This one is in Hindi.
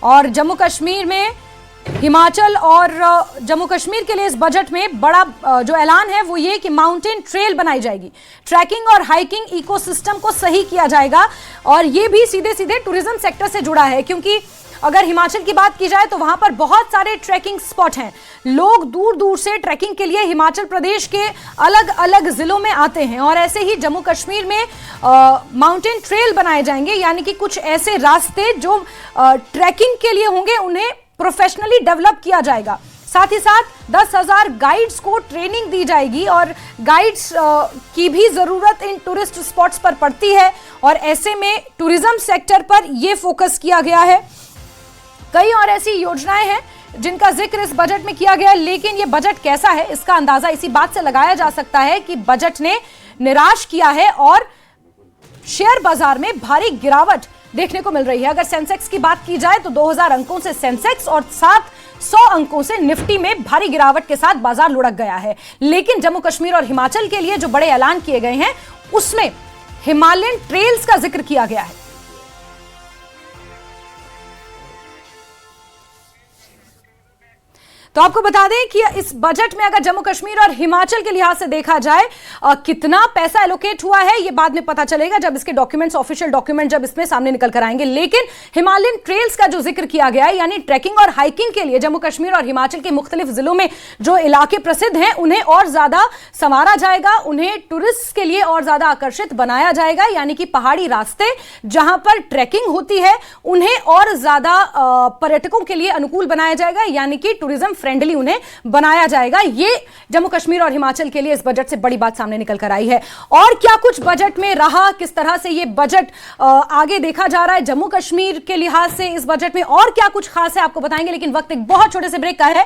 और जम्मू कश्मीर में हिमाचल और जम्मू कश्मीर के लिए इस बजट में बड़ा जो ऐलान है वो ये कि माउंटेन ट्रेल बनाई जाएगी, ट्रैकिंग और हाइकिंग इकोसिस्टम को सही किया जाएगा। और ये भी सीधे सीधे टूरिज्म सेक्टर से जुड़ा है, क्योंकि अगर हिमाचल की बात की जाए तो वहां पर बहुत सारे ट्रैकिंग स्पॉट हैं। लोग दूर दूर से ट्रैकिंग के लिए हिमाचल प्रदेश के अलग अलग जिलों में आते हैं। और ऐसे ही जम्मू कश्मीर में माउंटेन ट्रेल बनाए जाएंगे, यानी कि कुछ ऐसे रास्ते जो ट्रैकिंग के लिए होंगे उन्हें प्रोफेशनली डेवलप किया जाएगा। साथ ही साथ 10,000 गाइड्स को ट्रेनिंग दी जाएगी और गाइड्स की भी जरूरत इन टूरिस्ट स्पॉट्स पर पड़ती है। और ऐसे में टूरिज्म सेक्टर पर यह फोकस किया गया है। कई और ऐसी योजनाएं हैं जिनका जिक्र इस बजट में किया गया है, लेकिन यह बजट कैसा है इसका अंदाजा इसी बात से लगाया जा सकता है कि बजट ने निराश किया है और शेयर बाजार में भारी गिरावट देखने को मिल रही है। अगर सेंसेक्स की बात की जाए तो 2000 अंकों से सेंसेक्स और 700 अंकों से निफ्टी में भारी गिरावट के साथ बाजार लुढ़क गया है। लेकिन जम्मू कश्मीर और हिमाचल के लिए जो बड़े ऐलान किए गए हैं उसमें हिमालयन ट्रेल्स का जिक्र किया गया है। तो आपको बता दें कि इस बजट में अगर जम्मू कश्मीर और हिमाचल के लिहाज से देखा जाए कितना पैसा एलोकेट हुआ है ये बाद में पता चलेगा जब इसके डॉक्यूमेंट्स, ऑफिशियल डॉक्यूमेंट जब इसमें सामने निकल कर आएंगे। लेकिन हिमालयन ट्रेल्स का जो जिक्र किया गया है, यानी ट्रैकिंग और हाइकिंग के लिए जम्मू कश्मीर और हिमाचल के मुख्तलिफ जिलों में जो इलाके प्रसिद्ध हैं उन्हें और ज्यादा संवारा जाएगा, उन्हें टूरिस्ट के लिए और ज्यादा आकर्षित बनाया जाएगा। यानी कि पहाड़ी रास्ते जहां पर ट्रैकिंग होती है उन्हें और ज्यादा पर्यटकों के लिए अनुकूल बनाया जाएगा, यानी कि टूरिज्म फ्रेंडली उन्हें बनाया जाएगा। ये जम्मू कश्मीर और हिमाचल के लिए इस बजट से बड़ी बात सामने निकल कर आई है। और क्या कुछ बजट में रहा, किस तरह से ये बजट आगे देखा जा रहा है जम्मू कश्मीर के लिहाज से इस बजट में और क्या कुछ खास है आपको बताएंगे। लेकिन वक्त एक बहुत छोटे से ब्रेक का है।